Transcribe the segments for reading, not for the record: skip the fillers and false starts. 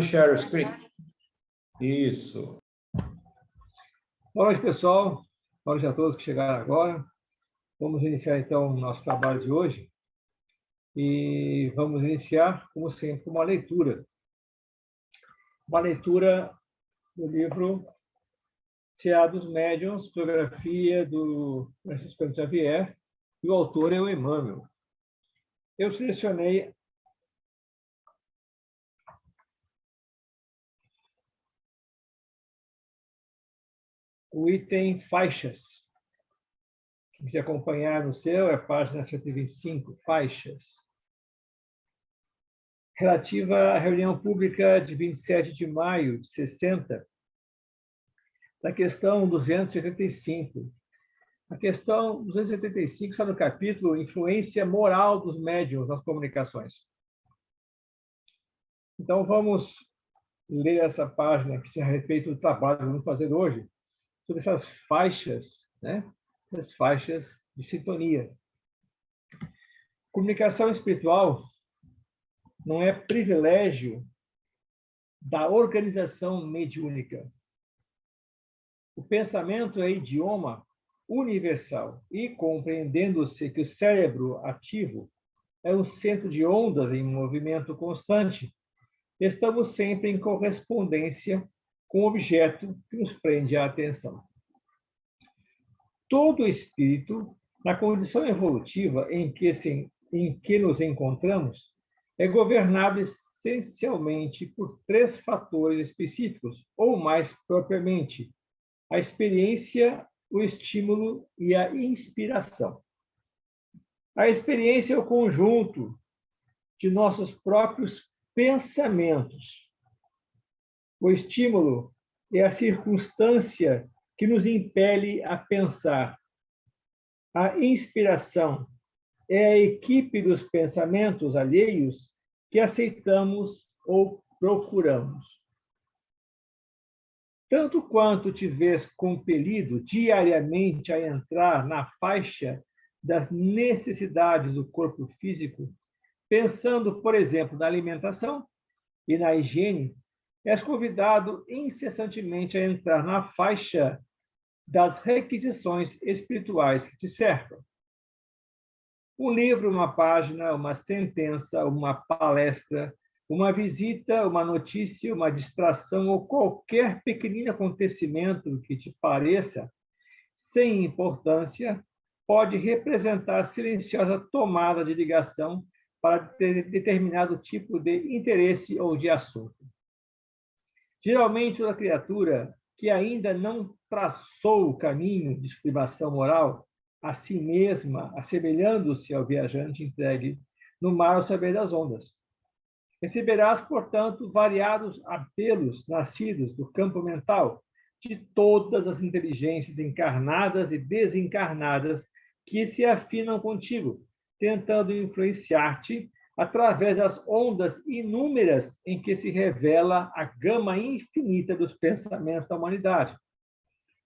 Share screen. Isso. Boa noite, pessoal. Boa noite a todos que chegaram agora. Vamos iniciar, então, o nosso trabalho de hoje. E vamos iniciar, como sempre, com uma leitura. Uma leitura do livro C.A. dos Médiuns, biografia do Francisco Cândido Xavier, e o autor é o Emmanuel. Eu selecionei o item faixas. Quem quiser acompanhar no seu, é a página 125, faixas. Relativa à reunião pública de 27 de maio de 60, da questão 275. A questão 275 está no capítulo Influência Moral dos Médiuns nas Comunicações. Então, vamos ler essa página que diz a respeito do trabalho que vamos fazer hoje, sobre essas faixas, né? As faixas de sintonia. Comunicação espiritual não é privilégio da organização mediúnica. O pensamento é idioma universal e, compreendendo-se que o cérebro ativo é um centro de ondas em movimento constante, estamos sempre em correspondência com o objeto que nos prende a atenção. Todo espírito, na condição evolutiva em que nos encontramos, é governado essencialmente por três fatores específicos, ou mais propriamente, a experiência, o estímulo e a inspiração. A experiência é o conjunto de nossos próprios pensamentos. O estímulo é a circunstância que nos impele a pensar. A inspiração é a equipe dos pensamentos alheios que aceitamos ou procuramos. Tanto quanto te vês compelido diariamente a entrar na faixa das necessidades do corpo físico, pensando, por exemplo, na alimentação e na higiene, és convidado incessantemente a entrar na faixa das requisições espirituais que te cercam. Um livro, uma página, uma sentença, uma palestra, uma visita, uma notícia, uma distração ou qualquer pequenino acontecimento que te pareça sem importância pode representar silenciosa tomada de ligação para determinado tipo de interesse ou de assunto. Geralmente, a criatura que ainda não traçou o caminho de estribação moral a si mesma, assemelhando-se ao viajante entregue no mar ao saber das ondas. Receberás, portanto, variados apelos nascidos do campo mental de todas as inteligências encarnadas e desencarnadas que se afinam contigo, tentando influenciar-te através das ondas inúmeras em que se revela a gama infinita dos pensamentos da humanidade.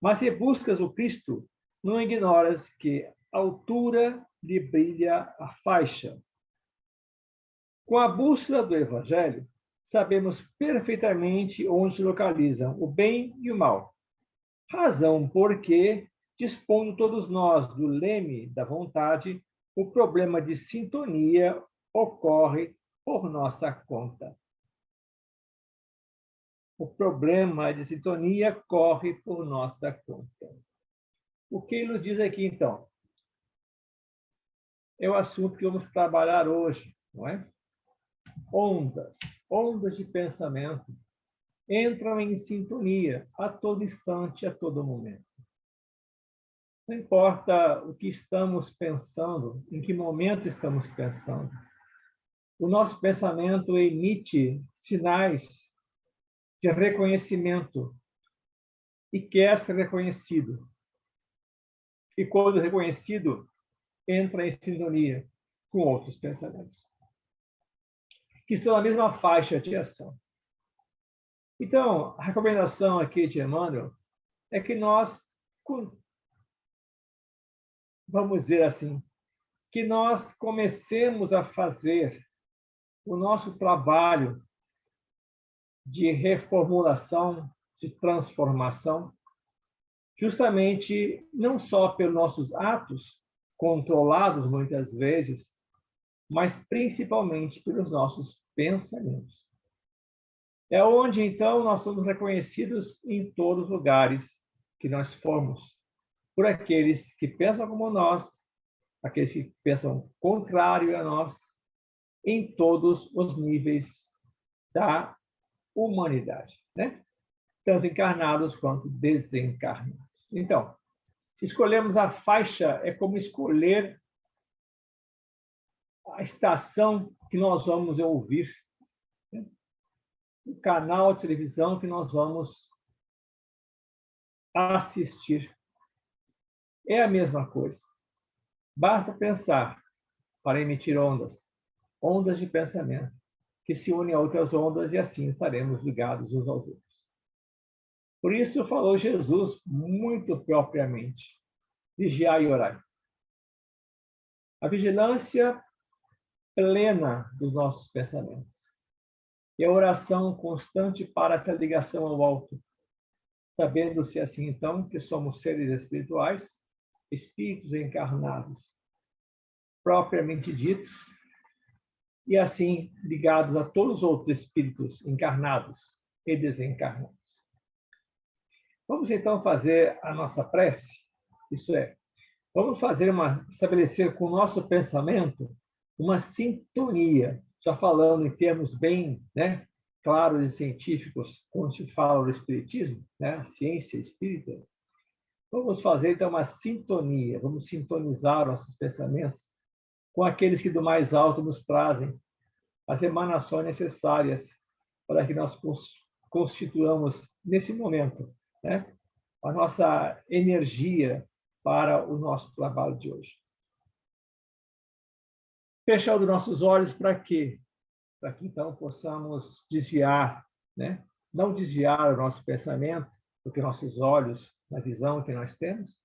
Mas se buscas o Cristo, não ignoras que a altura lhe brilha a faixa. Com a bússola do Evangelho, sabemos perfeitamente onde se localizam o bem e o mal. Razão porque, dispondo todos nós do leme da vontade, o problema de sintonia ocorre por nossa conta. O problema de sintonia corre por nossa conta. O que ele nos diz aqui, então? É o assunto que vamos trabalhar hoje, não é? Ondas de pensamento entram em sintonia a todo instante, a todo momento. Não importa o que estamos pensando, em que momento estamos pensando, o nosso pensamento emite sinais de reconhecimento e quer ser reconhecido. E quando reconhecido, entra em sintonia com outros pensamentos, que estão na mesma faixa de ação. Então, a recomendação aqui de Emmanuel é que nós, vamos dizer assim, que nós comecemos a fazer o nosso trabalho de reformulação, de transformação, justamente não só pelos nossos atos, controlados muitas vezes, mas principalmente pelos nossos pensamentos. É onde, então, nós somos reconhecidos em todos os lugares que nós formos, por aqueles que pensam como nós, aqueles que pensam contrário a nós, em todos os níveis da humanidade, né? Tanto encarnados quanto desencarnados. Então, escolhemos a faixa, é como escolher a estação que nós vamos ouvir, né? O canal de televisão que nós vamos assistir. É a mesma coisa. Basta pensar para emitir ondas, ondas de pensamento, que se unem a outras ondas e assim estaremos ligados uns aos outros. Por isso falou Jesus muito propriamente: vigiai e orai. A vigilância plena dos nossos pensamentos e a oração constante para essa ligação ao alto, sabendo-se assim, então, que somos seres espirituais, espíritos encarnados, propriamente ditos, e assim ligados a todos os outros espíritos encarnados e desencarnados. Vamos então fazer a nossa prece, isso é, vamos estabelecer com o nosso pensamento uma sintonia, já falando em termos bem, né, claros e científicos, quando se fala do espiritismo, né, a ciência espírita. Vamos fazer então uma sintonia, vamos sintonizar nossos pensamentos com aqueles que do mais alto nos trazem as emanações necessárias para que nós constituamos nesse momento, né, a nossa energia para o nosso trabalho de hoje. Fechando nossos olhos para quê? Para que então possamos desviar, né? Não desviar o nosso pensamento, porque nossos olhos, na visão que nós temos,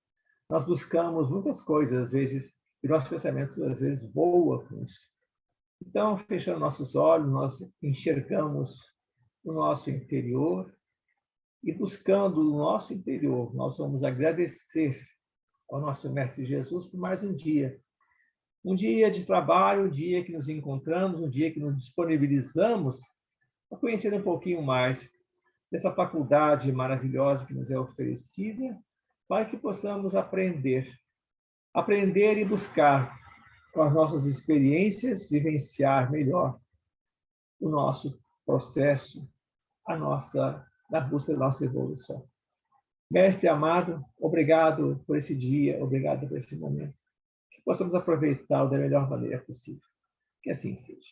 nós buscamos muitas coisas, às vezes, e nosso pensamento, às vezes, voa com isso. Então, fechando nossos olhos, nós enxergamos o nosso interior e buscando o nosso interior, nós vamos agradecer ao nosso Mestre Jesus por mais um dia. Um dia de trabalho, um dia que nos encontramos, um dia que nos disponibilizamos para conhecer um pouquinho mais dessa faculdade maravilhosa que nos é oferecida, para que possamos aprender e buscar, com as nossas experiências, vivenciar melhor o nosso processo, na busca da nossa evolução. Mestre amado, obrigado por esse dia, obrigado por esse momento. Que possamos aproveitá-lo da melhor maneira possível. Que assim seja.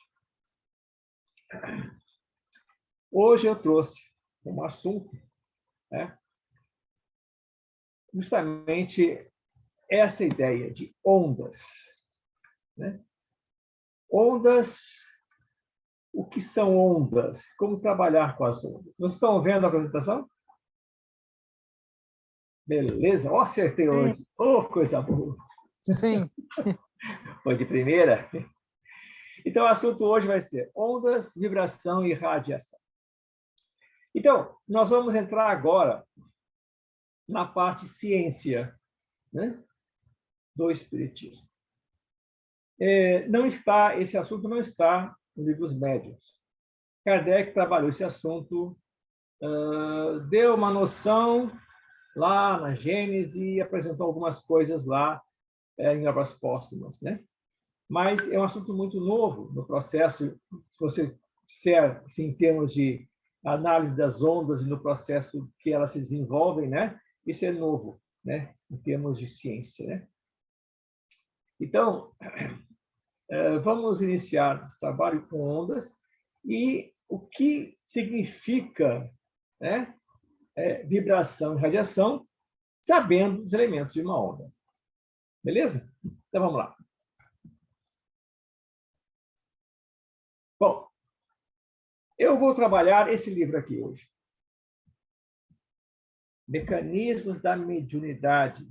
Hoje eu trouxe como assunto, né, justamente essa ideia de ondas, né? Ondas, o que são ondas? Como trabalhar com as ondas? Vocês estão vendo a apresentação? Beleza? Oh, acertei hoje. Oh, coisa boa. Sim. Foi de primeira? Então, o assunto hoje vai ser ondas, vibração e radiação. Então, nós vamos entrar agora na parte ciência, né, do espiritismo. Esse assunto não está nos livros médiuns. Kardec trabalhou esse assunto, deu uma noção lá na Gênese e apresentou algumas coisas lá em obras póstumas, né? Mas é um assunto muito novo no processo, se você disser assim, em termos de análise das ondas e no processo que elas se desenvolvem, né? Isso é novo, né? Em termos de ciência, né? Então, vamos iniciar esse trabalho com ondas e o que significa, né, vibração e radiação, sabendo os elementos de uma onda. Beleza? Então, vamos lá. Bom, eu vou trabalhar esse livro aqui hoje. Mecanismos da Mediunidade,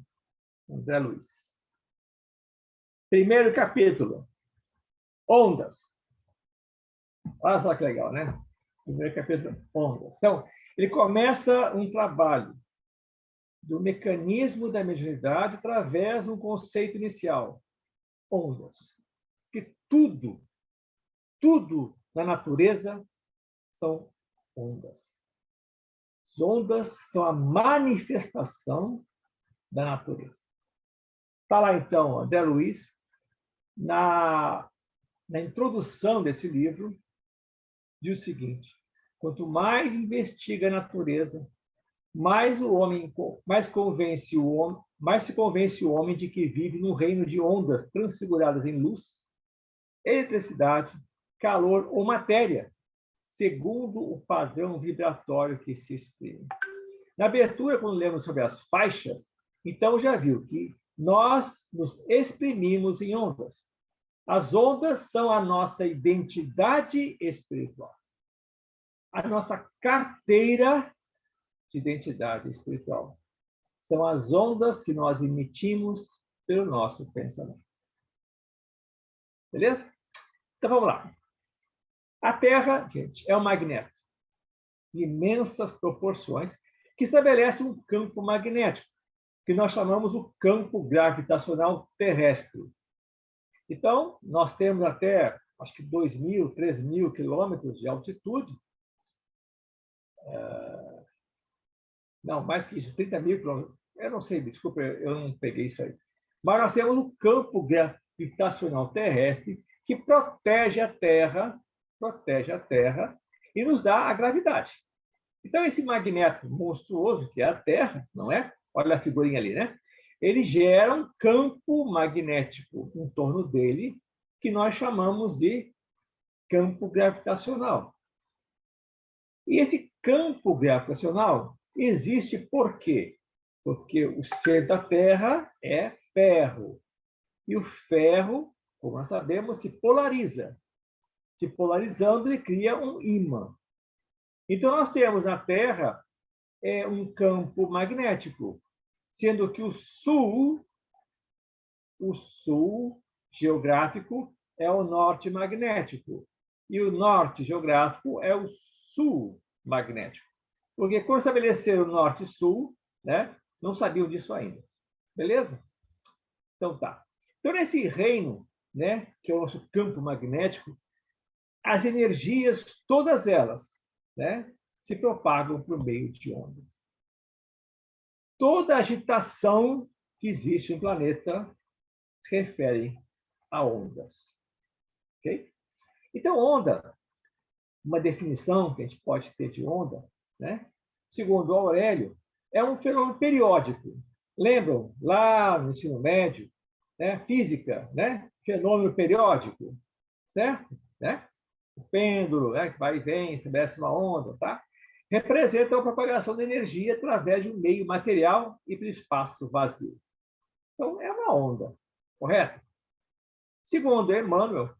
André Luiz. Primeiro capítulo, ondas. Olha só que legal, né? Primeiro capítulo, ondas. Então, ele começa um trabalho do mecanismo da mediunidade através de um conceito inicial, ondas. Que tudo na natureza são ondas. As ondas são a manifestação da natureza. Está lá, então, André Luiz, na introdução desse livro, diz o seguinte: quanto mais investiga a natureza, mais se convence o homem de que vive num reino de ondas transfiguradas em luz, eletricidade, calor ou matéria, segundo o padrão vibratório que se exprime. Na abertura, quando lemos sobre as faixas, então já viu que nós nos exprimimos em ondas. As ondas são a nossa identidade espiritual, a nossa carteira de identidade espiritual. São as ondas que nós emitimos pelo nosso pensamento. Beleza? Então, vamos lá. A Terra, gente, é um magneto de imensas proporções que estabelece um campo magnético, que nós chamamos o campo gravitacional terrestre. Então, nós temos até, acho que 2.000, 3.000 quilômetros de altitude. Não, mais que isso, 30.000 quilômetros. Eu não sei, desculpa, eu não peguei isso aí. Mas nós temos um campo gravitacional terrestre que protege a Terra e nos dá a gravidade. Então, esse magneto monstruoso, que é a Terra, não é? Olha a figurinha ali, né? Ele gera um campo magnético em torno dele, que nós chamamos de campo gravitacional. E esse campo gravitacional existe por quê? Porque o centro da Terra é ferro. E o ferro, como nós sabemos, se polariza. Se polarizando, ele cria um ímã. Então, nós temos na Terra um campo magnético, sendo que o sul geográfico é o norte magnético e o norte geográfico é o sul magnético. Porque quando estabeleceram o norte e sul, né, não sabiam disso ainda. Beleza? Então tá. Então, nesse reino, né, que é o nosso campo magnético, as energias, todas elas, né, se propagam por meio de ondas. Toda agitação que existe no planeta se refere a ondas. Ok? Então, onda, uma definição que a gente pode ter de onda, né? Segundo Aurélio, é um fenômeno periódico. Lembram, lá no ensino médio, né? Física, né? Fenômeno periódico, certo? Né? O pêndulo, né? Que vai e vem, estabelece uma onda, tá? Representa a propagação da energia através de um meio material e pelo espaço vazio. Então, é uma onda, correto? Segundo Emmanuel,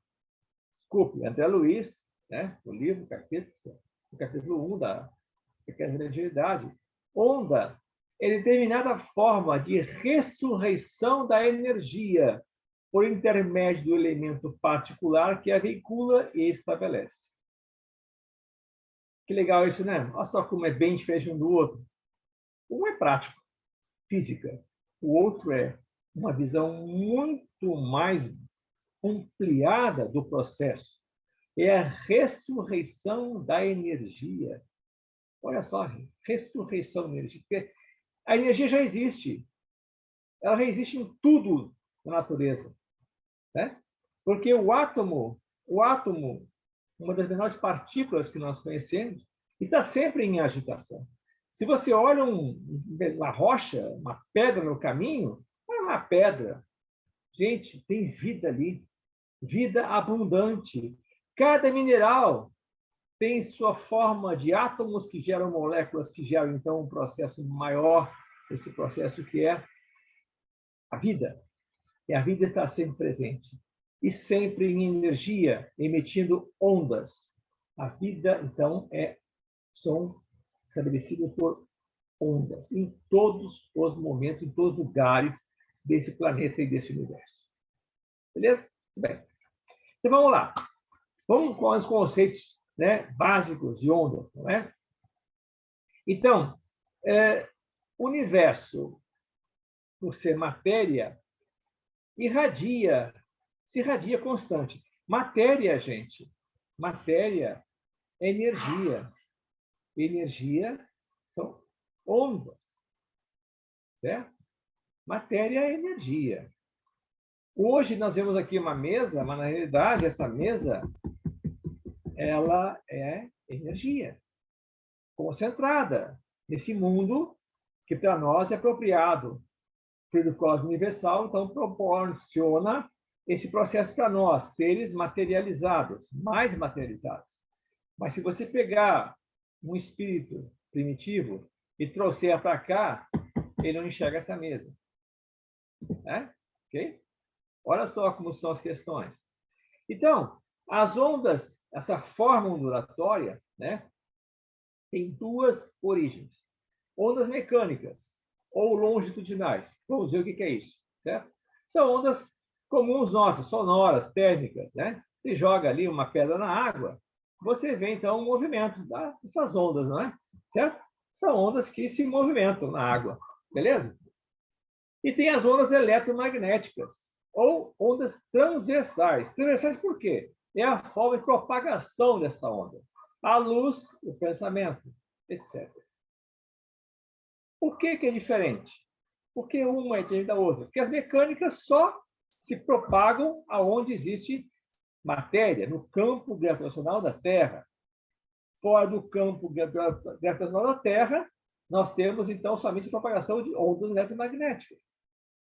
André Luiz, né, no livro, capítulo 1 da Pequena Mediunidade, onda é determinada forma de ressurreição da energia por intermédio do elemento particular que a veicula e estabelece. Que legal isso, né? Olha só como é bem diferente um do outro. Um é prático, física. O outro é uma visão muito mais ampliada do processo. É a ressurreição da energia. Olha só, ressurreição da energia. Porque a energia já existe. Ela já existe em tudo na natureza. Né? Porque o átomo, uma das menores partículas que nós conhecemos, está sempre em agitação. Se você olha uma rocha, uma pedra no caminho, é uma pedra. Gente, tem vida ali, vida abundante. Cada mineral tem sua forma de átomos que geram moléculas, que geram, então, um processo maior, esse processo que é a vida. E a vida está sempre presente. E sempre em energia, emitindo ondas. A vida, então, são estabelecidas por ondas, em todos os momentos, em todos os lugares desse planeta e desse universo. Beleza? Muito bem. Então, vamos lá. Vamos com os conceitos né, básicos de onda, não é? Então, o universo, por ser matéria, se irradia constante. Matéria, gente, matéria é energia. Energia são ondas, certo? Matéria é energia. Hoje nós vemos aqui uma mesa, mas na realidade essa mesa ela é energia concentrada nesse mundo que para nós é apropriado. O cósmico universal, então, proporciona esse processo para nós, seres materializados, mais materializados. Mas se você pegar um espírito primitivo e trouxer para cá, ele não enxerga essa mesa. Né? Ok? Olha só como são as questões. Então, as ondas, essa forma ondulatória, né, tem duas origens. Ondas mecânicas ou longitudinais. Vamos ver o que é isso, certo? São ondas comuns nossas, sonoras, térmicas, né? Você joga ali uma pedra na água, você vê, então, o movimento dessas ondas, não é? Certo? São ondas que se movimentam na água, beleza? E tem as ondas eletromagnéticas, ou ondas transversais. Transversais por quê? É a forma de propagação dessa onda. A luz, o pensamento, etc. Por que é diferente? Porque uma é diferente da outra. Porque as mecânicas só se propagam aonde existe matéria, no campo gravitacional da Terra. Fora do campo gravitacional da Terra, nós temos, então, somente a propagação de ondas eletromagnéticas.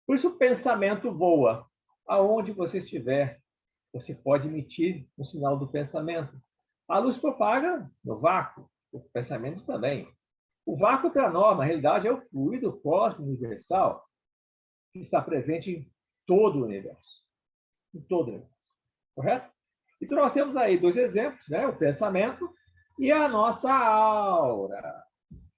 Por isso, o pensamento voa. Aonde você estiver, você pode emitir o sinal do pensamento. A luz propaga no vácuo, o pensamento também. O vácuo, para nós, na realidade, é o fluido cósmico universal que está presente em todo o universo. Em todo o universo. Correto? Então, nós temos aí dois exemplos, né? O pensamento e a nossa aura,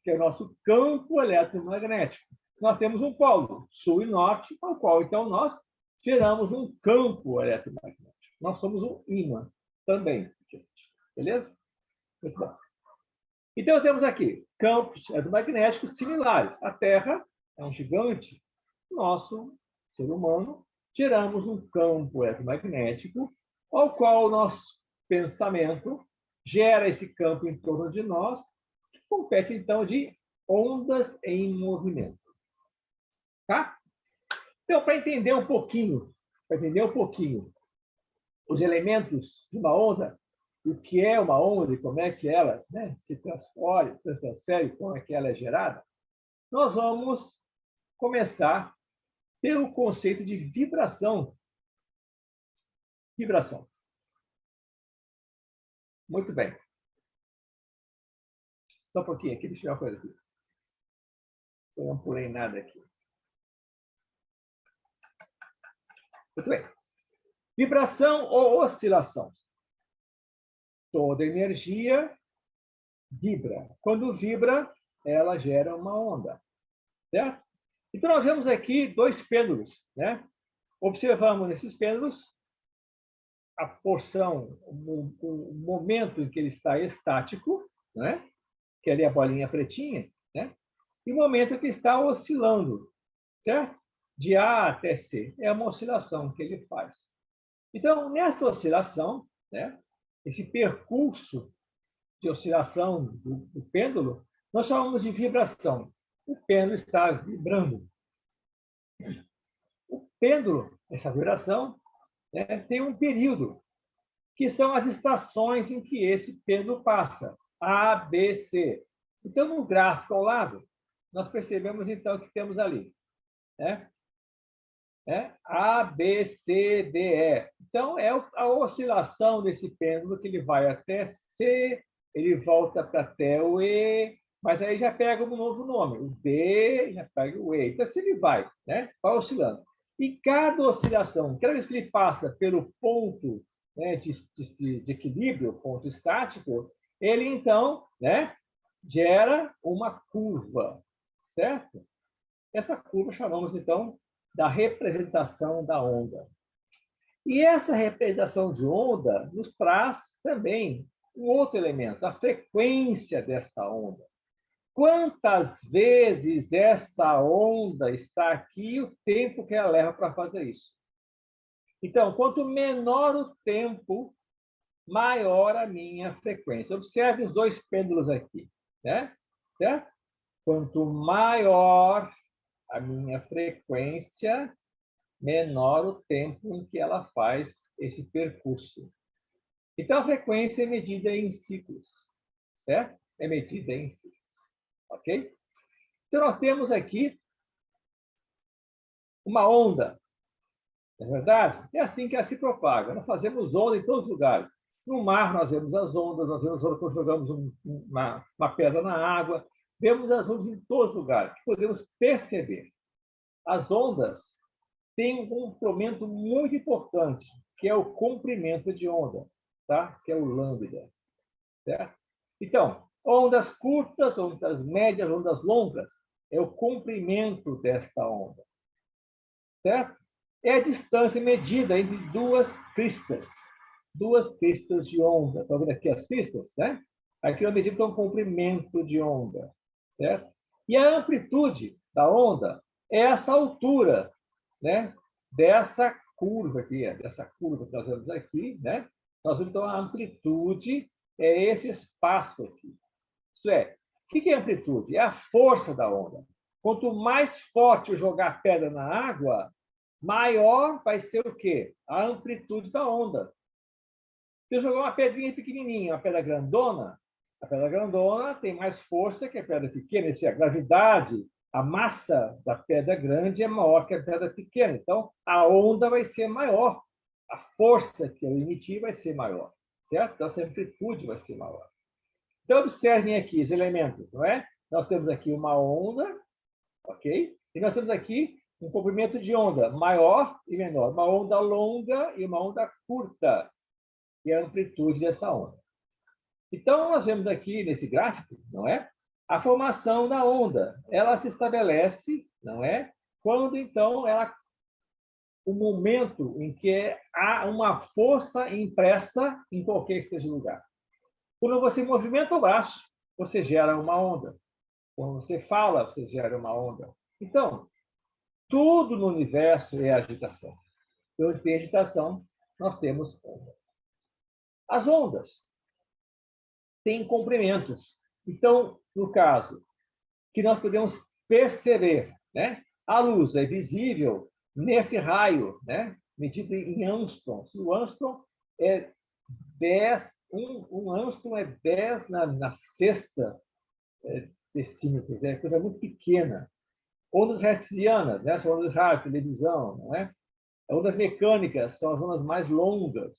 que é o nosso campo eletromagnético. Nós temos um polo, sul e norte, ao qual, então, nós geramos um campo eletromagnético. Nós somos um ímã também, gente. Beleza? Muito bom. Então, temos aqui campos eletromagnéticos similares. A Terra é um gigante. Nosso ser humano, geramos um campo eletromagnético, ao qual o nosso pensamento gera esse campo em torno de nós, que compete, então, de ondas em movimento. Tá? Então, para entender um pouquinho os elementos de uma onda, o que é uma onda e como é que ela, né, se transfere, como é que ela é gerada, nós vamos começar pelo conceito de vibração. Vibração. Muito bem. Só um pouquinho aqui, deixa eu ver uma coisa aqui. Eu não pulei nada aqui. Muito bem. Vibração ou oscilação. Toda energia vibra. Quando vibra, ela gera uma onda. Certo? Então, nós vemos aqui dois pêndulos. Né? Observamos nesses pêndulos a porção, o momento em que ele está estático, né? Que ali é a bolinha pretinha, né? E o momento em que está oscilando, certo? De A até C. É uma oscilação que ele faz. Então, nessa oscilação, né? Esse percurso de oscilação do pêndulo, nós chamamos de vibração. O pêndulo está vibrando. O pêndulo, essa vibração, né, tem um período, que são as estações em que esse pêndulo passa, A, B, C. Então, no gráfico ao lado, nós percebemos, então, que temos ali, né? A, B, C, D, E. Então, é a oscilação desse pêndulo que ele vai até C, ele volta para até o E, mas aí já pega um novo nome, o D, já pega o E. Então, assim ele vai, né? Vai oscilando. E cada oscilação, cada vez que ele passa pelo ponto, né, de equilíbrio, ponto estático, ele, então, né, gera uma curva, certo? Essa curva chamamos, então, da representação da onda. E essa representação de onda nos traz também um outro elemento, a frequência dessa onda. Quantas vezes essa onda está aqui e o tempo que ela leva para fazer isso? Então, quanto menor o tempo, maior a minha frequência. Observe os dois pêndulos aqui, né? Certo? Quanto maior a minha frequência, menor o tempo em que ela faz esse percurso. Então, a frequência é medida em ciclos, certo? É medida em ciclos, ok? Então, nós temos aqui uma onda, não é verdade? É assim que ela se propaga. Nós fazemos onda em todos os lugares. No mar, nós vemos as ondas, nós vemos quando jogamos uma pedra na água, vemos as ondas em todos os lugares, que podemos perceber. As ondas têm um comprimento muito importante, que é o comprimento de onda, tá? Que é o lambda, certo? Então, ondas curtas, ondas médias, ondas longas, é o comprimento desta onda, certo? É a distância medida entre duas cristas de onda. Estão vendo aqui as cristas, né? Aqui é medida o comprimento de onda, certo? E a amplitude da onda é essa altura, né? Dessa curva aqui, dessa curva que nós vemos aqui, né? Nós vemos, então, a amplitude é esse espaço aqui. Isso é, o que é amplitude? É a força da onda. Quanto mais forte eu jogar pedra na água, maior vai ser o quê? A amplitude da onda. Se eu jogar uma pedrinha pequenininha, uma pedra grandona, a pedra grandona tem mais força que a pedra pequena. Isso é, a gravidade, a massa da pedra grande é maior que a pedra pequena. Então, a onda vai ser maior. A força que eu emitir vai ser maior. Certo? Então, essa amplitude vai ser maior. Então, observem aqui os elementos, não é? Nós temos aqui uma onda, ok? E nós temos aqui um comprimento de onda maior e menor. Uma onda longa e uma onda curta, que é a amplitude dessa onda. Então, nós vemos aqui nesse gráfico, não é? A formação da onda. Ela se estabelece, não é? Quando, então, o momento em que há uma força impressa em qualquer que seja o lugar. Quando você movimenta o braço, você gera uma onda. Quando você fala, você gera uma onda. Então, tudo no universo é agitação. Onde tem agitação, nós temos onda. As ondas têm comprimentos. Então, no caso, que nós podemos perceber, né? A luz é visível nesse raio, né? Medido em angstroms. O angstrom é 10, um angstrom é 10 na sexta decímetros, é coisa muito pequena. Ondas hertzianas, né? São ondas de rádio, televisão, não é? Ondas mecânicas são as ondas mais longas,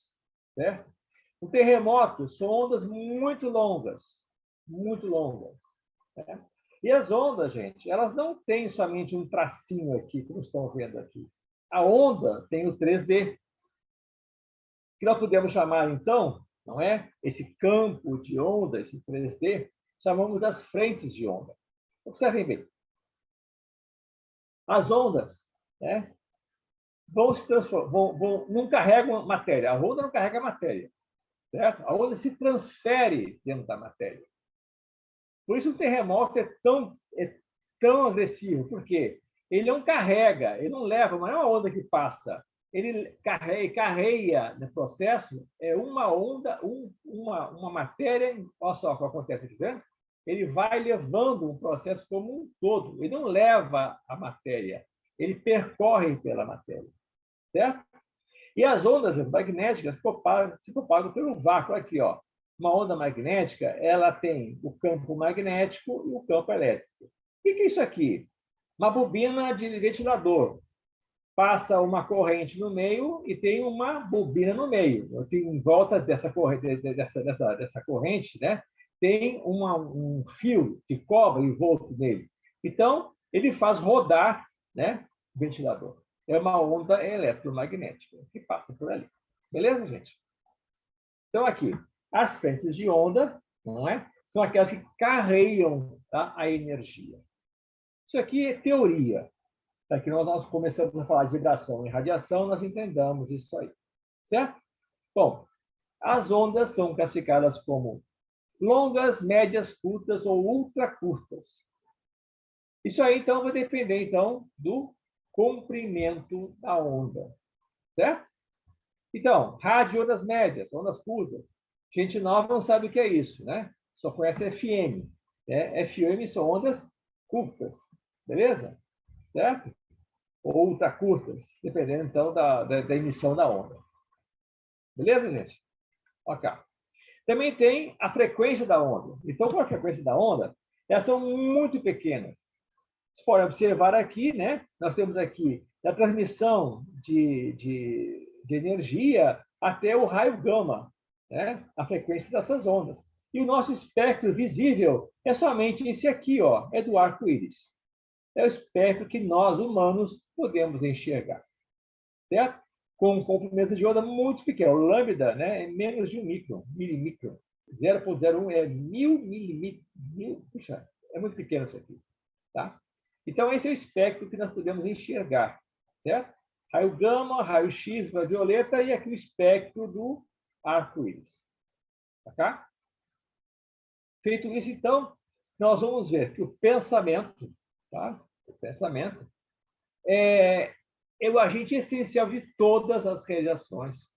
certo? O terremoto são ondas muito longas, muito longas. Né? E as ondas, gente, elas não têm somente um tracinho aqui, como estão vendo aqui. A onda tem o 3D, que nós podemos chamar, então, não é? Esse campo de onda, esse 3D, chamamos das frentes de onda. Observem bem. As ondas, né, vão se transformar, não carregam matéria. A onda não carrega matéria, certo? A onda se transfere dentro da matéria. Por isso o terremoto é tão agressivo, porque ele não carrega, ele não leva, não é uma onda que passa. Ele carrega no processo uma onda, uma matéria. Olha só o que acontece aqui dentro. Ele vai levando um processo como um todo. Ele não leva a matéria, ele percorre pela matéria, certo? E as ondas magnéticas se propagam pelo vácuo. Aqui, ó. Uma onda magnética, ela tem o campo magnético e o campo elétrico. O que é isso aqui? Uma bobina de ventilador. Passa uma corrente no meio e tem uma bobina no meio. Em volta dessa corrente, né, tem um fio que cobre envolto nele. Então, ele faz rodar, né, o ventilador. É uma onda eletromagnética que passa por ali. Beleza, gente? Então, aqui, as frentes de onda, não é? São aquelas que carregam, tá, a energia. Isso aqui é teoria. Aqui nós começamos a falar de vibração e radiação, nós entendamos isso aí. Certo? Bom, as ondas são classificadas como longas, médias, curtas ou ultracurtas. Isso aí, então, vai depender, então, do comprimento da onda, certo? Então, rádio, ondas médias, ondas curtas. Gente nova não sabe o que é isso, né? Só conhece FM. Né? FM são ondas curtas, beleza? Certo? Ou ultracurtas, dependendo, então, da emissão da onda. Beleza, gente? Ok. Também tem a frequência da onda. Então, qual é a frequência da onda? Elas são muito pequenas. Vocês podem observar aqui, né? Nós temos aqui a transmissão de energia até o raio gama, né? A frequência dessas ondas. E o nosso espectro visível é somente esse aqui, ó, é do arco-íris. É o espectro que nós, humanos, podemos enxergar. Certo? Com um comprimento de onda muito pequeno. O lambda, né, é menos de 1 milimicron. 0,01 é 1000 milímetros. Puxa, é muito pequeno isso aqui. Tá? Então, esse é o espectro que nós podemos enxergar. Certo? Raio gama, raio X, ultravioleta e aqui o espectro do arco-íris. Tá? Feito isso, então, nós vamos ver que o pensamento, tá? O pensamento é o agente essencial de todas as realizações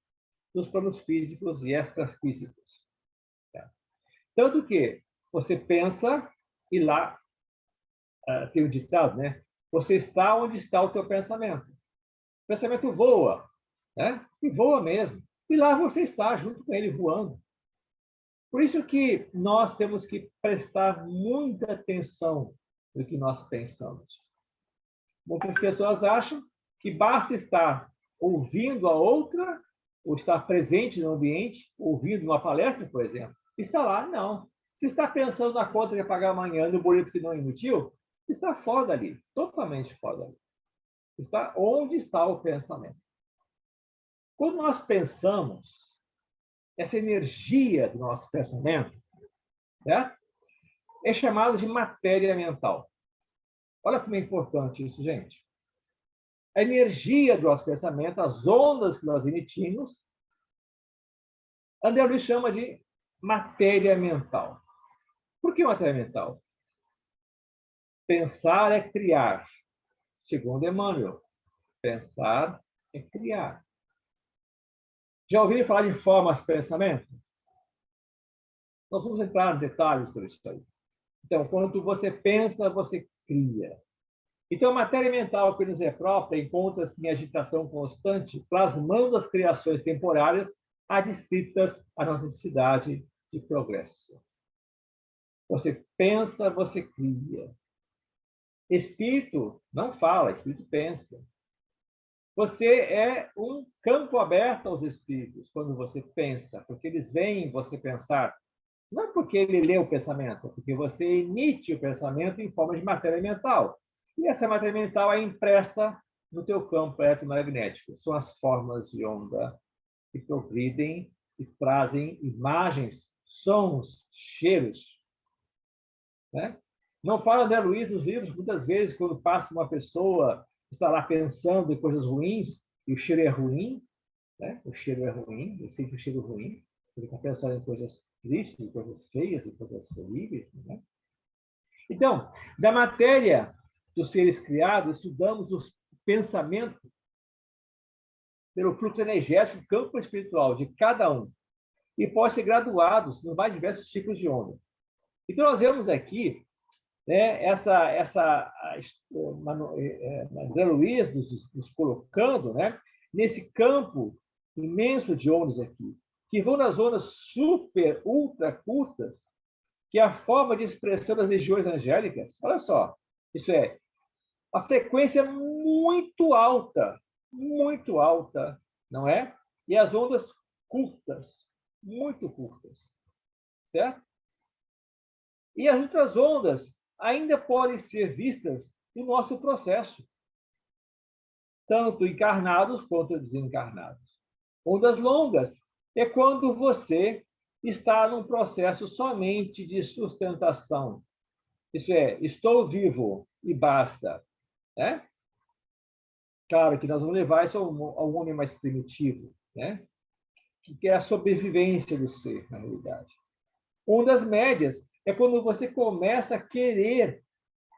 dos planos físicos e extrafísicos. Tá? Tanto que você pensa e lá tem o ditado, né? Você está onde está o teu pensamento. O pensamento voa, né? E voa mesmo. E lá você está junto com ele voando. Por isso que nós temos que prestar muita atenção no que nós pensamos. Muitas pessoas acham que basta estar ouvindo a outra, ou estar presente no ambiente, ouvindo uma palestra, por exemplo, está lá, não. Se está pensando na conta que pagar amanhã, no boleto que não emitiu, está fora dali, totalmente fora dali. Está onde está o pensamento. Quando nós pensamos, essa energia do nosso pensamento, né, é chamada de matéria mental. Olha como é importante isso, gente. A energia do nosso pensamento, as ondas que nós emitimos, André Luiz chama de matéria mental. Por que matéria mental? Pensar é criar. Segundo Emmanuel, pensar é criar. Já ouviram falar de formas de pensamento? Nós vamos entrar em detalhes sobre isso aí. Então, quando você pensa, você cria. Então, a matéria mental que nos é própria encontra-se em agitação constante, plasmando as criações temporárias adstritas à nossa necessidade de progresso. Você pensa, você cria. Espírito não fala, espírito pensa. Você é um campo aberto aos espíritos quando você pensa, porque eles veem você pensar. Não é porque ele lê o pensamento, é porque você emite o pensamento em forma de matéria mental. E essa matéria mental é impressa no teu campo eletromagnético. São as formas de onda que progridem e trazem imagens, sons, cheiros. Né? Não fala André Luiz nos livros, muitas vezes, quando passa uma pessoa que está lá pensando em coisas ruins, e o cheiro é ruim, né? O cheiro é ruim, eu sei que o cheiro é ruim, ele está pensando em coisas tristes, em coisas feias, em coisas horríveis. Né? Então, da matéria dos seres criados, estudamos o pensamento pelo fluxo energético, campo espiritual de cada um, e pode ser graduados nos mais diversos tipos de onda. Então, nós vemos aqui, né, André Luiz nos colocando, né, nesse campo imenso de ondas aqui, que vão nas ondas super, ultra curtas, que é a forma de expressão das legiões angélicas. Olha só, isso é a frequência muito alta, não é? E as ondas curtas, muito curtas, certo? E as outras ondas ainda podem ser vistas no nosso processo, tanto encarnados quanto desencarnados. Ondas longas é quando você está num processo somente de sustentação. Isso é, estou vivo e basta. Né? Claro que nós vamos levar isso a um homem mais primitivo, né? que é a sobrevivência do ser, na realidade. Ondas médias é quando você começa a querer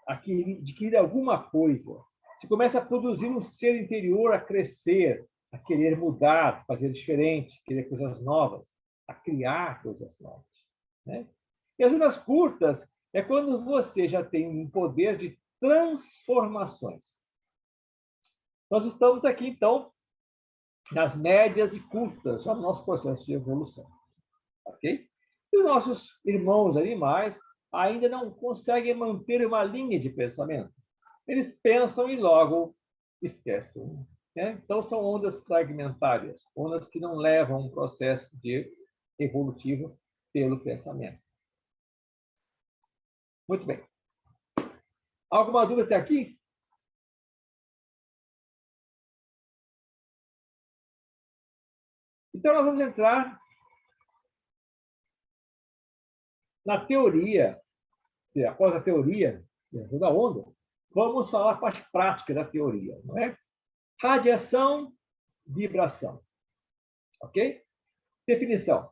adquirir alguma coisa. Você começa a produzir um ser interior a crescer, a querer mudar, fazer diferente, querer coisas novas, a criar coisas novas. Né? E as ondas curtas é quando você já tem um poder de transformações. Nós estamos aqui, então, nas médias e curtas, já no nosso processo de evolução. Ok? E os nossos irmãos animais ainda não conseguem manter uma linha de pensamento. Eles pensam e logo esquecem. Né? Então, são ondas fragmentárias, ondas que não levam um processo evolutivo pelo pensamento. Muito bem. Alguma dúvida até aqui? Então, nós vamos entrar na teoria, após a teoria da onda, vamos falar a parte prática da teoria, não é? Radiação, vibração. Ok? Definição.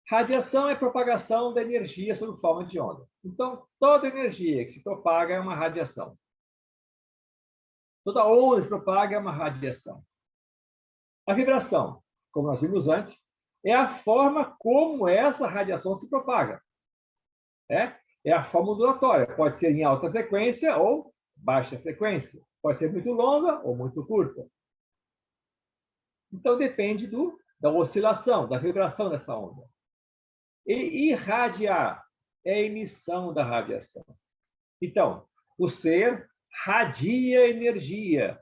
Radiação é propagação da energia sob forma de onda. Então, toda energia que se propaga é uma radiação. Toda onda que se propaga é uma radiação. A vibração, como nós vimos antes, é a forma como essa radiação se propaga. É a forma ondulatória. Pode ser em alta frequência ou baixa frequência. Pode ser muito longa ou muito curta. Então, depende da oscilação, da vibração dessa onda. E irradiar é a emissão da radiação. Então, o ser radia energia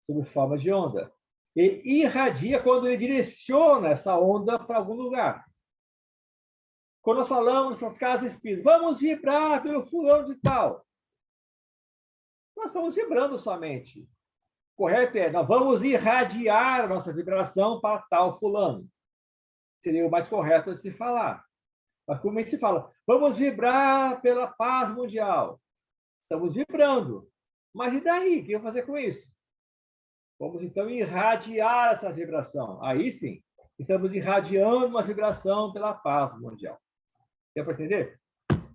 sob forma de onda. E irradia quando ele direciona essa onda para algum lugar. Quando nós falamos nessas casas espíritas, vamos vibrar pelo fulano de tal. Nós estamos vibrando somente. Correto é, nós vamos irradiar a nossa vibração para tal fulano. Seria o mais correto de se falar. Mas como é que se fala? Vamos vibrar pela paz mundial. Estamos vibrando. Mas e daí? O que eu vou fazer com isso? Vamos, então, irradiar essa vibração. Aí sim, estamos irradiando uma vibração pela paz mundial. Deu para entender?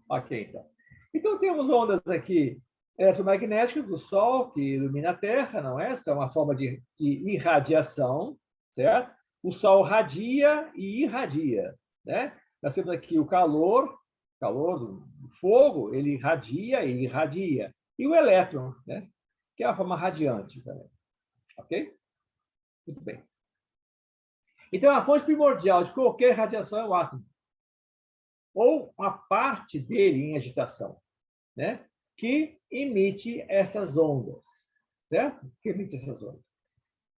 Ok, então. Então, temos ondas aqui eletromagnéticas do Sol, que ilumina a Terra, não é? Essa é uma forma de irradiação, certo? O Sol radia e irradia, né? Nós temos aqui o calor do fogo, ele irradia e irradia. E o elétron, né? Que é a forma radiante também. Ok? Muito bem. Então, a fonte primordial de qualquer radiação é o átomo. Ou uma parte dele em agitação, né? Que emite essas ondas, certo? Que emite essas ondas.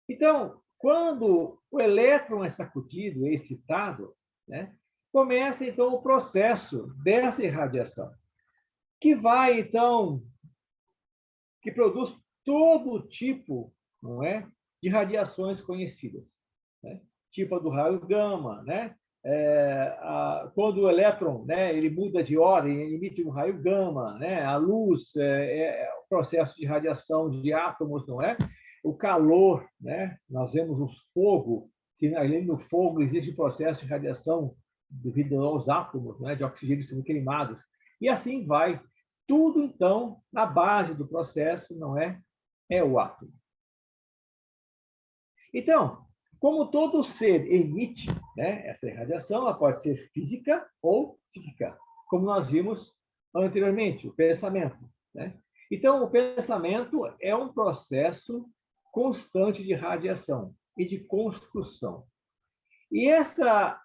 Então, quando o elétron é sacudido, é excitado, né? Começa, então, o processo dessa irradiação, que vai, então, que produz todo tipo, não é, de radiações conhecidas, né? Tipo a do raio gama, né? Quando o elétron, né, ele muda de ordem, ele emite um raio gama, né? A luz é o processo de radiação de átomos, não é? O calor, né? Nós vemos o fogo, que além do fogo existe o processo de radiação devido aos átomos, né, de oxigênio sendo queimados. E assim vai. Tudo, então, na base do processo, não é? É o átomo. Então, como todo ser emite, né, essa irradiação, ela pode ser física ou psíquica, como nós vimos anteriormente, o pensamento, né? Então, o pensamento é um processo constante de radiação e de construção. E essa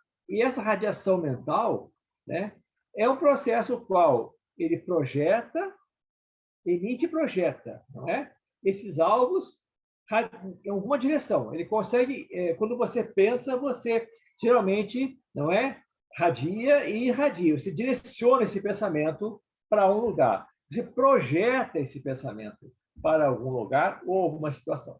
radiação mental, né, é um processo qual ele projeta, emite e projeta, não é? Esses alvos em alguma direção. Ele consegue, quando você pensa, você geralmente, não é? Radia e irradia. Você direciona esse pensamento para um lugar. Você projeta esse pensamento para algum lugar ou alguma situação.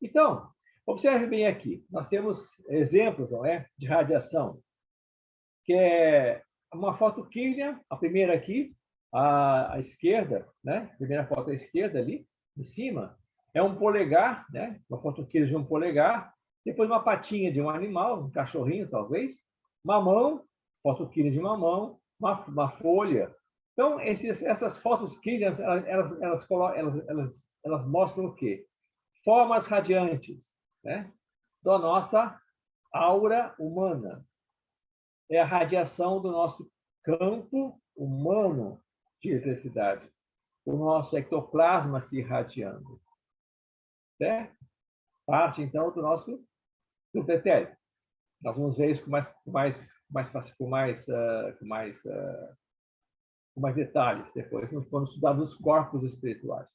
Então, observe bem aqui. Nós temos exemplos, não é, de radiação, que é uma foto Kirlian, a primeira aqui, à esquerda, né? A primeira foto à esquerda ali, em cima, é um polegar, né? Uma foto Kirlian de um polegar, depois uma patinha de um animal, um cachorrinho talvez, mamão, fotoquímica de mamão, uma folha. Então, essas fotoquímicas, elas mostram o quê? Formas radiantes, né, da nossa aura humana. É a radiação do nosso campo humano de eletricidade, o nosso ectoplasma se irradiando, certo? Parte, então, do nosso etéreo. Nós vamos ver isso com mais detalhes depois, quando estudarmos os corpos espirituais.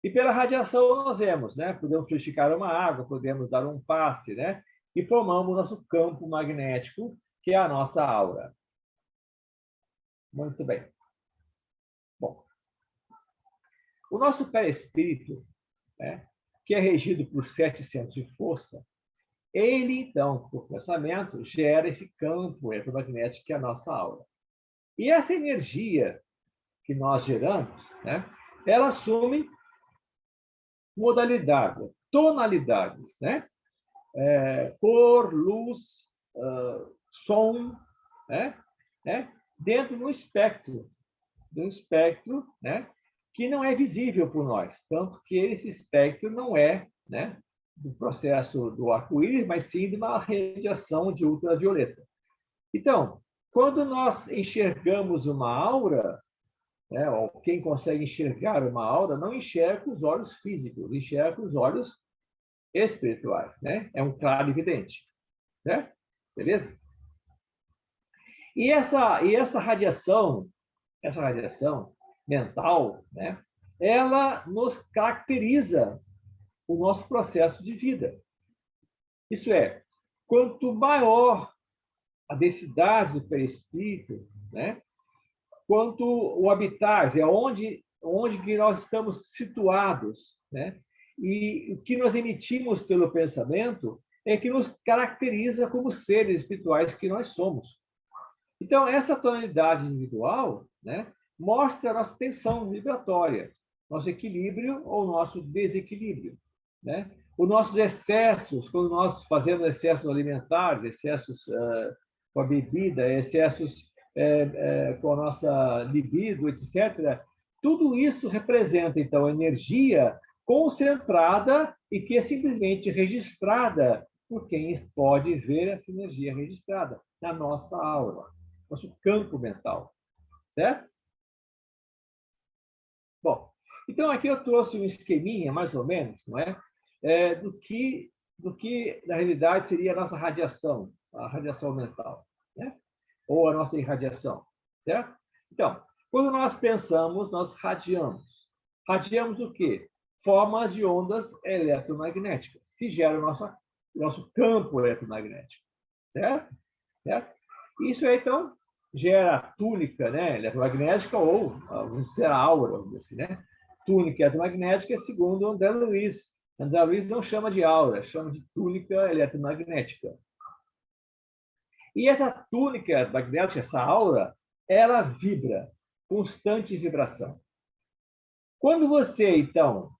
E pela radiação nós vemos, né? Podemos purificar uma água, podemos dar um passe, né? E formamos o nosso campo magnético, que é a nossa aura. Muito bem. Bom, o nosso perispírito, né, que é regido por 7 centros de força, ele, então, por pensamento, gera esse campo eletromagnético que é a nossa aura. E essa energia que nós geramos, né, ela assume modalidades, tonalidades, né? Cor, luz, som, né? Dentro de um espectro, né, que não é visível por nós, tanto que esse espectro não é, né, do processo do arco-íris, mas sim de uma radiação de ultravioleta. Então, quando nós enxergamos uma aura, né, ou quem consegue enxergar uma aura, não enxerga com os olhos físicos, enxerga com os olhos espirituais, né? É um claro evidente, certo? Beleza? E essa radiação mental, né, ela nos caracteriza o nosso processo de vida. Isso é, quanto maior a densidade do perispírito, né, quanto o habitat, é onde que nós estamos situados, né, e o que nós emitimos pelo pensamento é que nos caracteriza como seres espirituais que nós somos. Então, essa tonalidade individual, né, mostra a nossa tensão vibratória, nosso equilíbrio ou nosso desequilíbrio, né? Os nossos excessos, quando nós fazemos excessos alimentares, excessos com a bebida, excessos com a nossa libido, etc., tudo isso representa, então, energia concentrada e que é simplesmente registrada por quem pode ver essa energia registrada na nossa aura, nosso campo mental, certo? Bom, então aqui eu trouxe um esqueminha, mais ou menos, não é? Do que na realidade seria a nossa radiação, a radiação mental, né? Ou a nossa irradiação, certo? Então, quando nós pensamos, nós radiamos. Radiamos o quê? Formas de ondas eletromagnéticas, que geram o nosso campo eletromagnético, certo? Certo? Isso aí, então, gera túnica, né, eletromagnética, ou, vamos dizer, a aura, vamos dizer assim, né? Túnica eletromagnética, segundo André Luiz. André Luiz não chama de aura, chama de túnica eletromagnética. E essa túnica eletromagnética, essa aura, ela vibra, constante vibração. Quando você, então,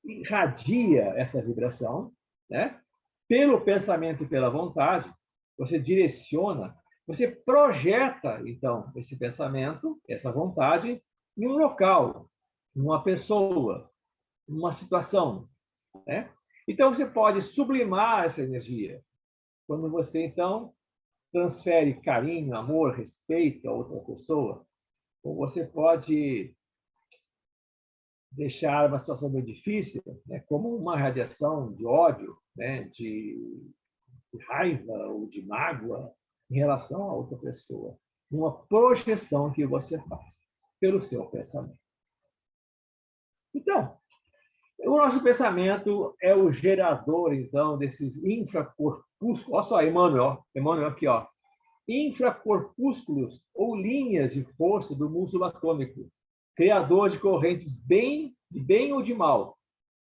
irradia essa vibração, né, pelo pensamento e pela vontade, você direciona, você projeta, então, esse pensamento, essa vontade, em um local, numa pessoa, numa situação, né? Então, você pode sublimar essa energia. Quando você, então, transfere carinho, amor, respeito a outra pessoa, ou você pode deixar uma situação bem difícil, né, como uma radiação de ódio, né, de raiva ou de mágoa em relação a outra pessoa. Uma projeção que você faz pelo seu pensamento. Então, o nosso pensamento é o gerador, então, desses infracorpúsculos. Olha só, Emmanuel aqui, ó. Infracorpúsculos ou linhas de força do músculo atômico, criador de correntes de bem ou de mal,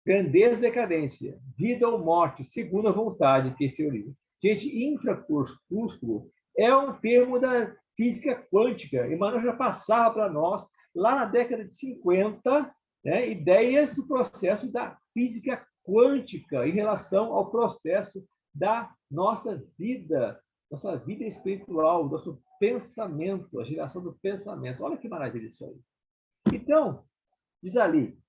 grandeza ou decadência, vida ou morte, segundo a vontade que se origina. Gente, infracorpúsculo é um termo da física quântica. Emmanuel já passava para nós, lá na década de 50, né, ideias do processo da física quântica em relação ao processo da nossa vida espiritual, nosso pensamento, a geração do pensamento. Olha que maravilha isso aí. Então, diz ali,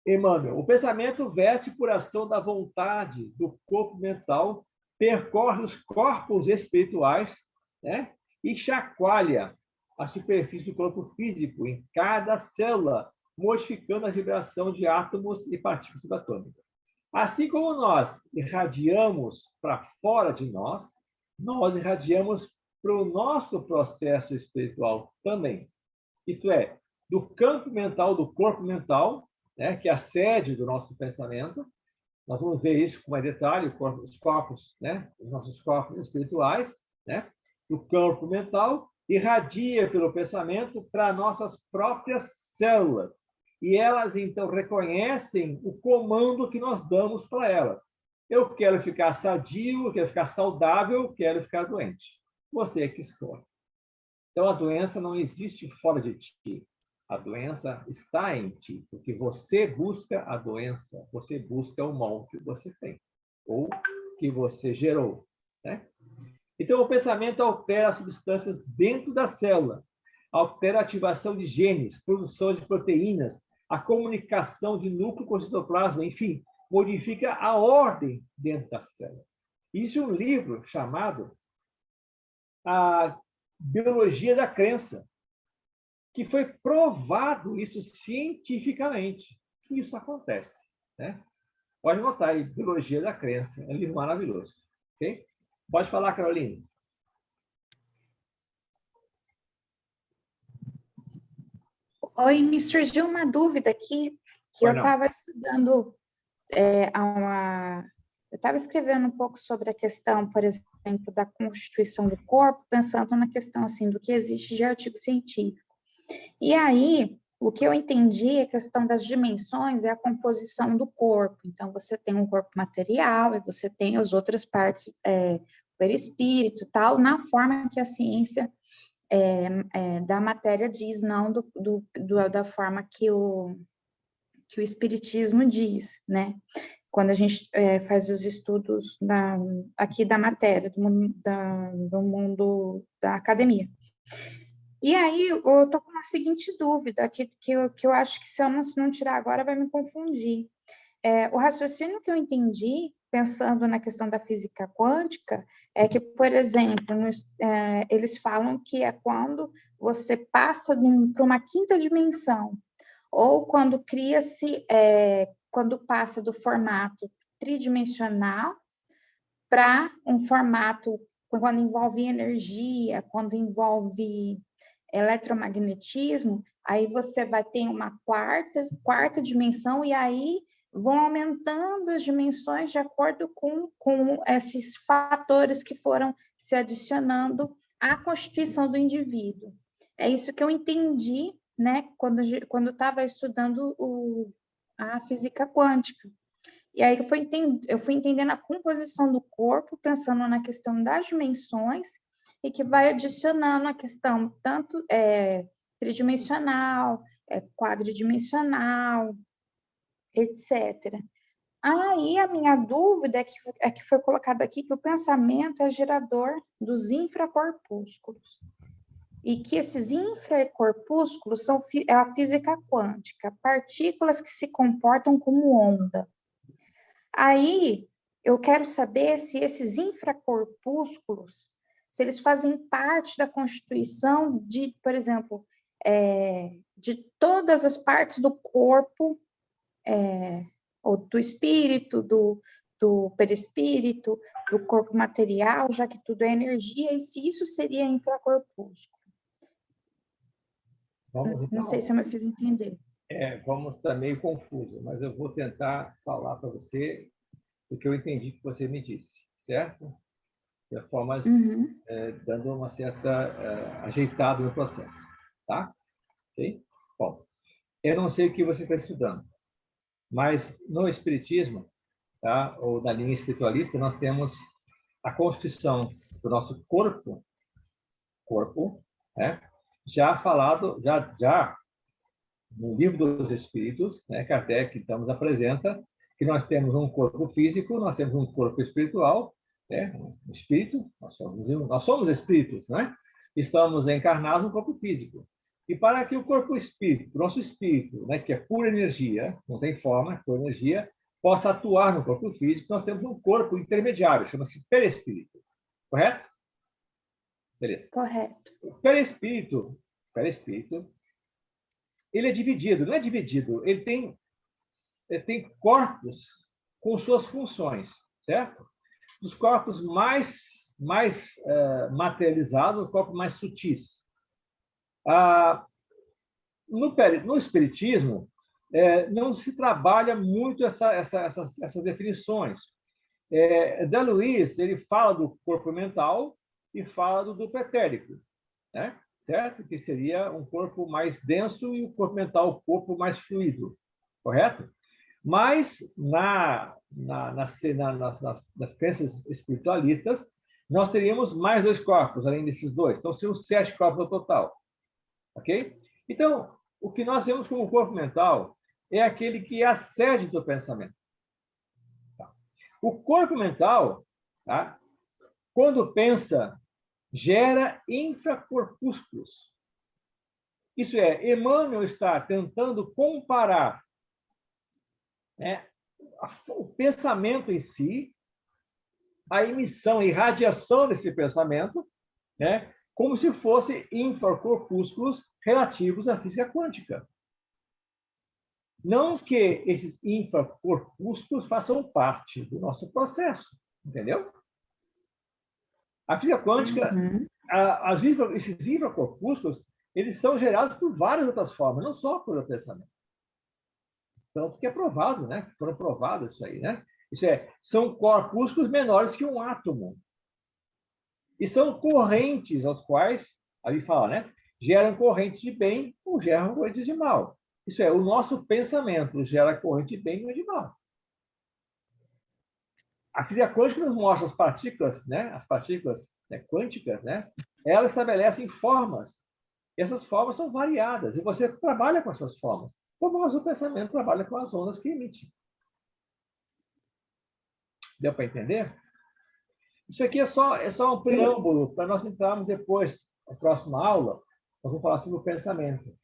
Emmanuel, o pensamento verte por ação da vontade, do corpo mental, percorre os corpos espirituais, né? E chacoalha a superfície do corpo físico em cada célula, modificando a vibração de átomos e partículas subatômicas. Assim como nós irradiamos para fora de nós irradiamos para o nosso processo espiritual também. Isto é, do campo mental, do corpo mental, né, que é a sede do nosso pensamento. Nós vamos ver isso com mais detalhe, os corpos, né, os nossos corpos espirituais, né, do campo mental, irradia pelo pensamento para nossas próprias células. E elas, então, reconhecem o comando que nós damos para elas. Eu quero ficar sadio, eu quero ficar saudável, eu quero ficar doente. Você é que escolhe. Então, a doença não existe fora de ti. A doença está em ti, porque você busca a doença, você busca o mal que você tem, ou que você gerou, né? Então, o pensamento altera as substâncias dentro da célula, altera a ativação de genes, produção de proteínas, a comunicação de núcleo com o citoplasma, enfim, modifica a ordem dentro da célula. Isso é um livro chamado A Biologia da Crença, que foi provado isso cientificamente, que isso acontece, né? Pode anotar aí, Biologia da Crença, é um livro maravilhoso, ok? Pode falar, Caroline. Oi, me surgiu uma dúvida aqui, que eu estava estudando, eu estava escrevendo um pouco sobre a questão, por exemplo, da constituição do corpo, pensando na questão, assim, do que existe de artigo científico. E aí, o que eu entendi é a questão das dimensões, é a composição do corpo. Então, você tem um corpo material e você tem as outras partes, o perispírito, tal, na forma que a ciência da matéria diz, não da forma que o espiritismo diz, né? Quando a gente faz os estudos aqui da matéria, do mundo da academia. E aí, eu estou com a seguinte dúvida, que eu acho que se eu não tirar agora vai me confundir. O raciocínio que eu entendi, pensando na questão da física quântica, é que, por exemplo, eles falam que é quando você passa para uma quinta dimensão, ou quando cria-se, quando passa do formato tridimensional para um formato, quando envolve energia, quando envolve eletromagnetismo, aí você vai ter uma quarta dimensão, e aí vão aumentando as dimensões de acordo com esses fatores que foram se adicionando à constituição do indivíduo. É isso que eu entendi, né, quando estava estudando a física quântica. E aí eu fui entendendo a composição do corpo, pensando na questão das dimensões, e que vai adicionando a questão tanto tridimensional, quadridimensional, etc. Aí a minha dúvida é que foi colocado aqui que o pensamento é gerador dos infracorpúsculos. E que esses infracorpúsculos é a física quântica, partículas que se comportam como onda. Aí, eu quero saber se esses infracorpúsculos, se eles fazem parte da constituição de, por exemplo, de todas as partes do corpo, ou do espírito, do perispírito, do corpo material, já que tudo é energia, e se isso seria infracorpúsculo. Não sei se eu me fiz entender. Vamos estar meio confuso, mas eu vou tentar falar para você o que eu entendi que você me disse, certo? De forma dando uma certa ajeitada no processo, tá? Ok? Bom, eu não sei o que você está estudando, mas no Espiritismo, tá? Ou na linha espiritualista, nós temos a constituição do nosso corpo, né? Já falado, já no Livro dos Espíritos, né, Kardec então nos apresenta que nós temos um corpo físico, nós temos um corpo espiritual, né? Um espírito, nós somos espíritos, né? Estamos encarnados no corpo físico. E para que o corpo espírito, nosso espírito, né, que é pura energia, não tem forma, é pura energia, possa atuar no corpo físico, nós temos um corpo intermediário, chama-se perispírito. Correto? Beleza. Correto. O perispírito, ele é dividido, não é dividido, ele tem corpos com suas funções, certo? Os corpos mais materializados, os corpos mais sutis. No espiritismo, não se trabalha muito essas definições. Da Luiz, ele fala do corpo mental e fala do duplo etérico, né? Certo? Que seria um corpo mais denso e o corpo mental, o corpo mais fluido, correto? Mas nas crenças espiritualistas, nós teríamos mais 2 corpos, além desses 2. Então, seriam 7 corpos no total. Ok? Então, o que nós vemos como corpo mental é aquele que é a sede do pensamento. Tá? O corpo mental, tá? Quando pensa, gera infracorpúsculos. Isso é, Emmanuel está tentando comparar, né, o pensamento em si, a emissão e radiação desse pensamento, né, como se fossem infracorpúsculos relativos à física quântica. Não que esses infracorpúsculos façam parte do nosso processo, entendeu? A física quântica, esses infracorpúsculos, eles são gerados por várias outras formas, não só por o pensamento. Tanto que é provado, né? Foram provados isso aí, né? Isso é, são corpúsculos menores que um átomo. E são correntes aos quais, ali fala, né? Geram correntes de bem ou geram correntes de mal. Isso é, o nosso pensamento gera corrente de bem ou de mal. A física quântica nos mostra as partículas, né? As partículas, né, quânticas, né? Elas estabelecem formas. E essas formas são variadas. E você trabalha com essas formas. Como o nosso pensamento trabalha com as ondas que emite. Deu para entender? Isso aqui é só um preâmbulo para nós entrarmos depois, na próxima aula, nós vamos falar sobre o pensamento.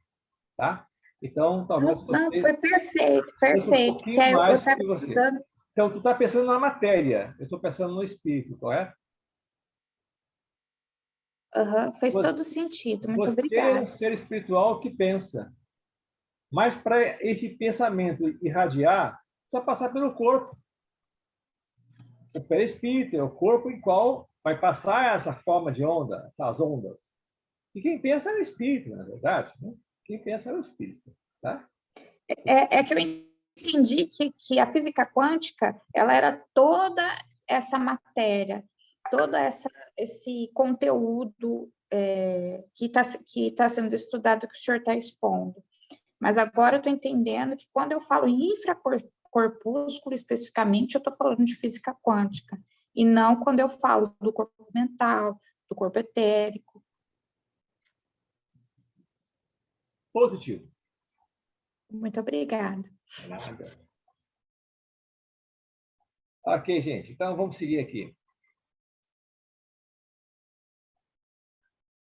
Tá? Então, talvez você... Não, foi perfeito, perfeito. Um que aí eu mais estava que você. estudando. Então, tu está pensando na matéria, eu estou pensando no espírito, correto? Fez todo sentido. Muito Você é um obrigada. ser espiritual que pensa. Mas para esse pensamento irradiar, precisa passar pelo corpo. O perispírito é o corpo em qual vai passar essa forma de onda, essas ondas. E quem pensa é o espírito, na verdade. Né? Quem pensa é o espírito. Tá? É que eu entendi que a física quântica ela era toda essa matéria, todo esse conteúdo que tá sendo estudado, que o senhor está expondo. Mas agora eu estou entendendo que quando eu falo em infracorpúsculo especificamente, eu estou falando de física quântica, e não quando eu falo do corpo mental, do corpo etérico. Positivo. Muito obrigada. Nada. Ok, gente. Então, vamos seguir aqui.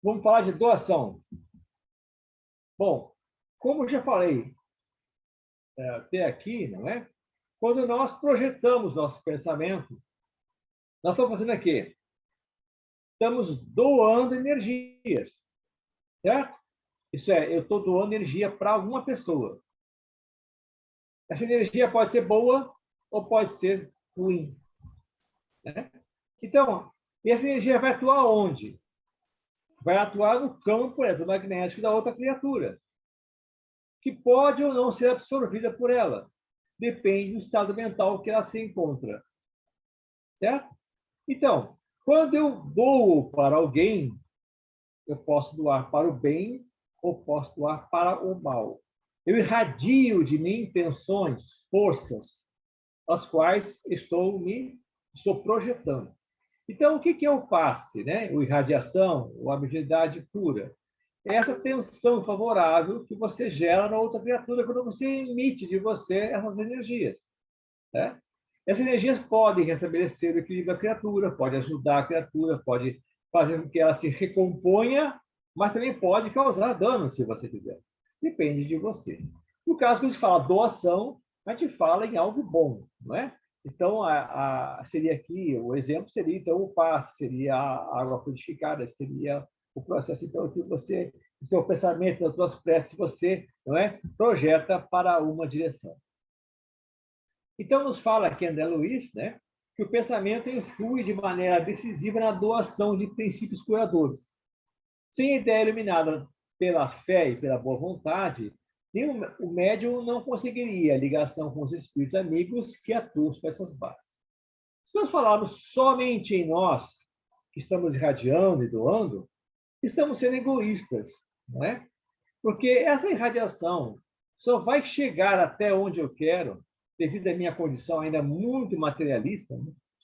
Vamos falar de doação. Bom, como eu já falei até aqui, não é? Quando nós projetamos nosso pensamento, nós estamos fazendo o quê? Estamos doando energias, certo? Isso é, eu estou doando energia para alguma pessoa. Essa energia pode ser boa ou pode ser ruim. Né? Então, essa energia vai atuar onde? Vai atuar no campo eletromagnético da outra criatura, que pode ou não ser absorvida por ela. Depende do estado mental que ela se encontra. Certo? Então, quando eu dou para alguém, eu posso doar para o bem ou posso doar para o mal. Eu irradio de mim intenções, forças, as quais estou projetando. Então, o que é o passe, né? O irradiação, ou a mediunidade pura? É essa tensão favorável que você gera na outra criatura quando você emite de você essas energias. né? Essas energias podem restabelecer o equilíbrio da criatura, pode ajudar a criatura, pode fazer com que ela se recomponha, mas também pode causar dano, se você quiser. Depende de você. No caso que a gente fala doação, a gente fala em algo bom, não é? Então, seria aqui, o exemplo seria, então, o passe, seria a água purificada, seria o processo, então, que você, o seu pensamento, as suas preces, você, não é, projeta para uma direção. Então, nos fala aqui André Luiz, né, que o pensamento influi de maneira decisiva na doação de princípios curadores. Sem a ideia iluminada pela fé e pela boa vontade, o médium não conseguiria ligação com os espíritos amigos que atuam sobre essas bases. Se nós falarmos somente em nós, que estamos irradiando e doando, estamos sendo egoístas, não é? Porque essa irradiação só vai chegar até onde eu quero, devido à minha condição ainda muito materialista,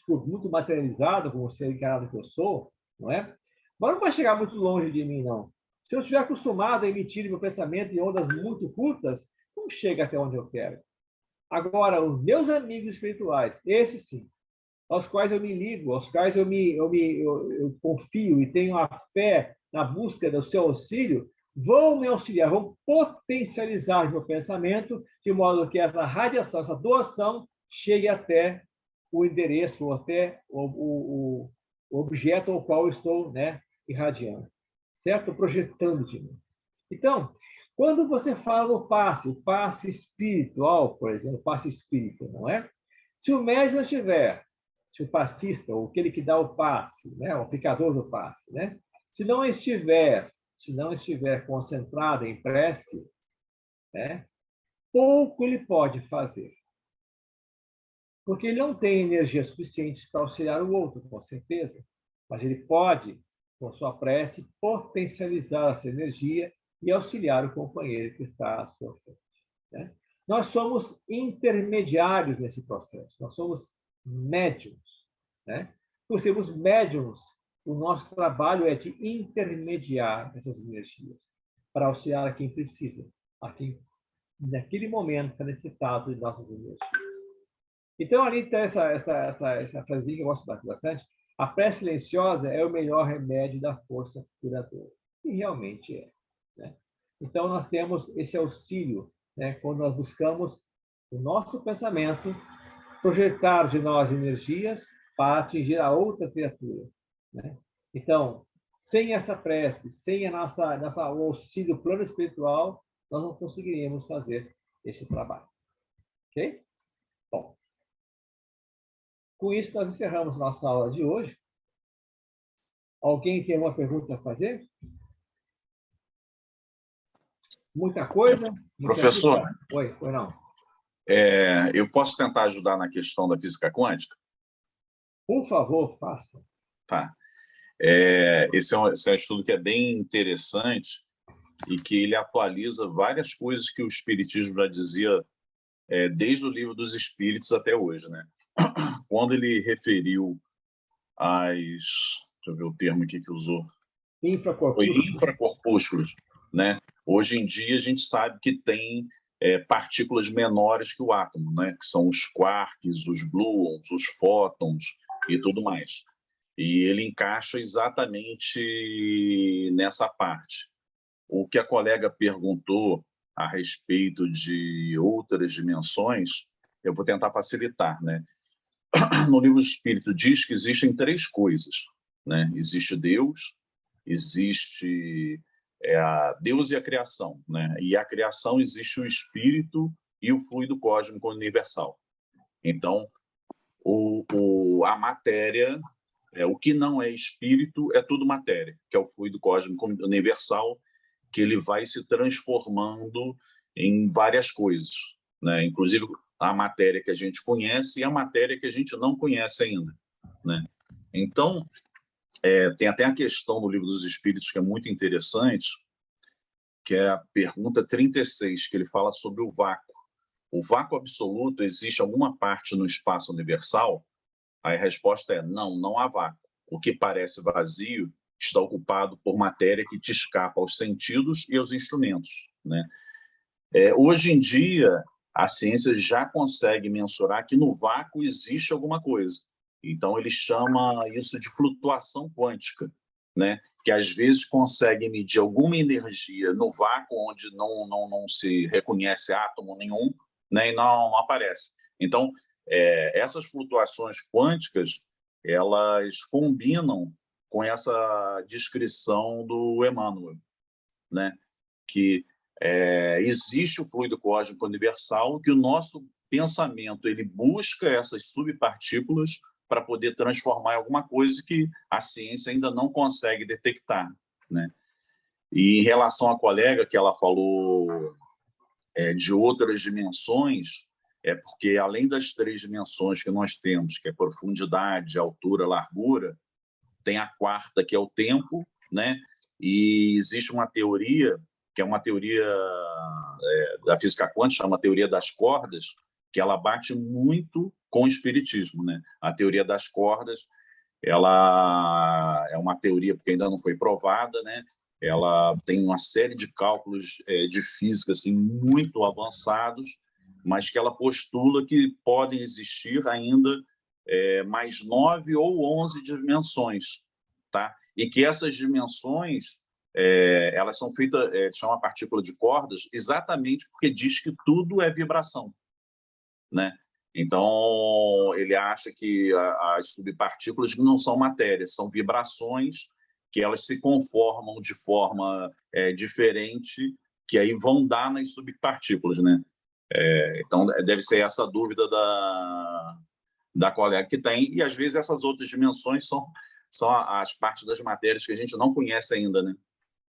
muito materializado, como ser encarado que eu sou, não é? Mas não vai chegar muito longe de mim, não. Se eu estiver acostumado a emitir meu pensamento em ondas muito curtas, não chega até onde eu quero. Agora, os meus amigos espirituais, esses sim, aos quais eu me ligo, aos quais eu confio e tenho a fé na busca do seu auxílio, vão me auxiliar, vão potencializar meu pensamento, de modo que essa radiação, essa doação, chegue até o endereço, ou até o objeto ao qual eu estou, né, irradiando, certo? Projetando de mim. Então, quando você fala no passe, o passe espiritual, por exemplo, o passe espírita, não é? Se o médium estiver, se o passista, ou aquele que dá o passe, né, o aplicador do passe, né, se não estiver concentrado em prece, né, pouco ele pode fazer. Porque ele não tem energia suficiente para auxiliar o outro, com certeza. Mas ele pode, com sua prece, potencializar essa energia e auxiliar o companheiro que está à sua frente, né? Nós somos intermediários nesse processo, nós somos médiums, né? Por sermos médiums, o nosso trabalho é de intermediar essas energias para auxiliar a quem precisa, a quem naquele momento está necessitado de nossas energias. Então, ali tem essa frasinha que eu gosto bastante. A prece silenciosa é o melhor remédio da força curadora. E realmente é, né? Então, nós temos esse auxílio, né, quando nós buscamos o nosso pensamento, projetar de nós energias para atingir a outra criatura, né? Então, sem essa prece, sem o auxílio plano espiritual, nós não conseguiríamos fazer esse trabalho. Ok? Bom, com isso, nós encerramos nossa aula de hoje. Alguém tem uma pergunta a fazer? Muita coisa? Professor, Oi, não. Eu posso tentar ajudar na questão da física quântica? Por favor, faça. Tá. Esse é um estudo que é bem interessante e que ele atualiza várias coisas que o Espiritismo já dizia desde o Livro dos Espíritos até hoje, né? Quando ele referiu deixa eu ver o termo aqui que usou. Infracorpúsculos, né? Hoje em dia a gente sabe que tem partículas menores que o átomo, né? Que são os quarks, os gluons, os fótons e tudo mais. E ele encaixa exatamente nessa parte. O que a colega perguntou a respeito de outras dimensões, eu vou tentar facilitar, né? No Livro do Espírito diz que existem três coisas, né? Existe Deus, existe Deus e a criação, né? E a criação existe o espírito e o fluido cósmico universal. Então, a matéria, o que não é espírito é tudo matéria, que é o fluido cósmico universal, que ele vai se transformando em várias coisas, né? Inclusive a matéria que a gente conhece e a matéria que a gente não conhece ainda, né? Então, tem até a questão do Livro dos Espíritos que é muito interessante, que é a pergunta 36, que ele fala sobre o vácuo. O vácuo absoluto, existe alguma parte no espaço universal? Aí a resposta é não, não há vácuo. O que parece vazio está ocupado por matéria que te escapa aos sentidos e aos instrumentos, né? Hoje em dia, a ciência já consegue mensurar que no vácuo existe alguma coisa. Então, ele chama isso de flutuação quântica, né? Que às vezes consegue medir alguma energia no vácuo, onde não se reconhece átomo nenhum, né? E não aparece. Então, essas flutuações quânticas, elas combinam com essa descrição do Emmanuel, né? Que existe o fluido cósmico universal, que o nosso pensamento ele busca essas subpartículas para poder transformar em alguma coisa que a ciência ainda não consegue detectar, né? E em relação à colega que ela falou de outras dimensões, porque além das 3 dimensões que nós temos, que é profundidade, altura, largura, tem a 4ª, que é o tempo, né? E existe uma teoria, que é uma teoria da física quântica, chama teoria das cordas, que ela bate muito com o espiritismo, né? A teoria das cordas, ela é uma teoria porque ainda não foi provada, né? Ela tem uma série de cálculos de física assim muito avançados, mas que ela postula que podem existir ainda mais 9 ou 11 dimensões, tá? E que essas dimensões elas são feitas, chama partícula de cordas, exatamente porque diz que tudo é vibração, né? Então, ele acha que as subpartículas não são matérias, são vibrações que elas se conformam de forma diferente, que aí vão dar nas subpartículas, né? Então, deve ser essa a dúvida da colega que tem, e às vezes essas outras dimensões são as partes das matérias que a gente não conhece ainda, né?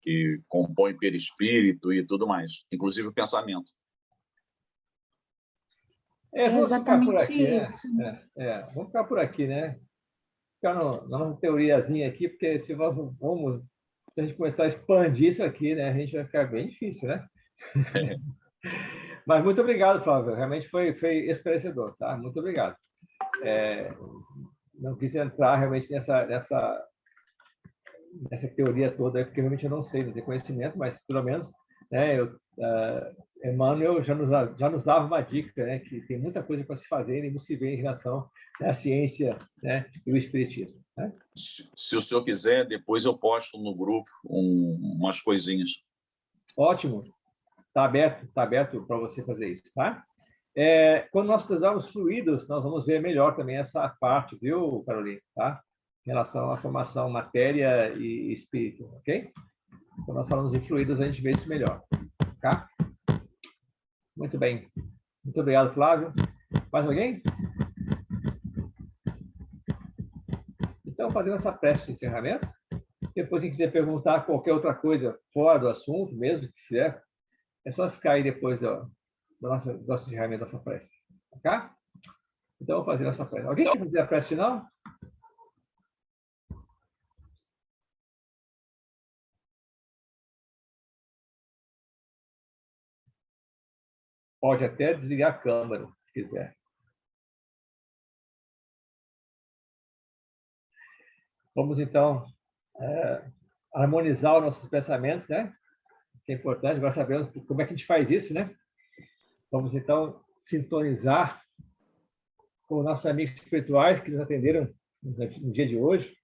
Que compõem perispírito e tudo mais, inclusive o pensamento. Vamos ficar por exatamente aqui, né? isso. Vamos ficar por aqui, né? Ficar numa teoriazinha aqui, porque se a gente começar a expandir isso aqui, né? A gente vai ficar bem difícil, né? Mas muito obrigado, Flávio. Realmente foi esclarecedor, tá? Muito obrigado. Não quis entrar realmente nessa teoria toda, porque realmente eu não sei, não tenho conhecimento, mas pelo menos, né, Emmanuel já nos dava uma dica, né, que tem muita coisa para se fazer e não se vê em relação à ciência, né, e o espiritismo. Né? Se o senhor quiser, depois eu posto no grupo umas coisinhas. Ótimo. Está aberto para você fazer isso, tá? Quando nós estudamos fluidos, nós vamos ver melhor também essa parte, viu, Carolina? Tá? Em relação à formação matéria e espírito, ok? Quando nós falamos em fluidos, a gente vê isso melhor, tá? Muito bem. Muito obrigado, Flávio. Mais alguém? Então, fazendo essa prece de encerramento, depois, quem quiser perguntar qualquer outra coisa fora do assunto, mesmo que quiser, é só ficar aí depois do nosso encerramento dessa prece, tá? Então, vou fazer essa prece. Alguém quer fazer a prece final? Pode até desligar a câmera, se quiser. Vamos, então, harmonizar os nossos pensamentos, né? Isso é importante, agora sabemos como é que a gente faz isso, né? Vamos, então, sintonizar com os nossos amigos espirituais que nos atenderam no dia de hoje,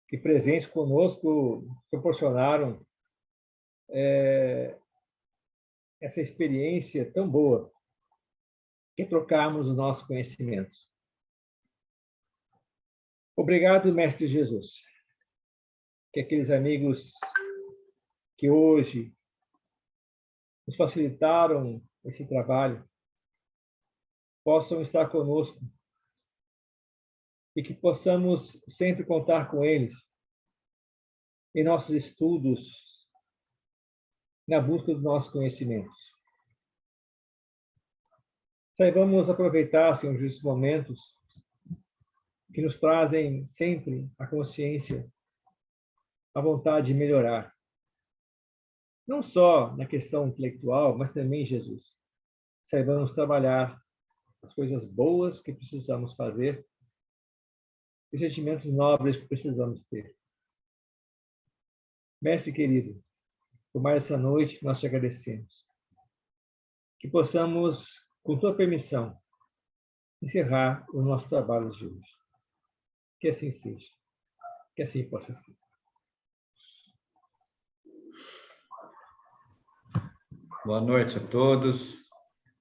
que presentes conosco proporcionaram essa experiência tão boa, que é trocarmos os nossos conhecimentos. Obrigado, Mestre Jesus, que aqueles amigos que hoje nos facilitaram esse trabalho possam estar conosco e que possamos sempre contar com eles em nossos estudos, na busca dos nossos conhecimentos. Saibamos aproveitar, Senhor, esses momentos que nos trazem sempre a consciência, a vontade de melhorar. Não só na questão intelectual, mas também, Jesus. Saibamos trabalhar as coisas boas que precisamos fazer, os sentimentos nobres que precisamos ter. Mestre querido, por mais essa noite, nós te agradecemos. Que possamos com tua permissão, encerrar o nosso trabalho de hoje. Que assim seja. Que assim possa ser. Boa noite a todos.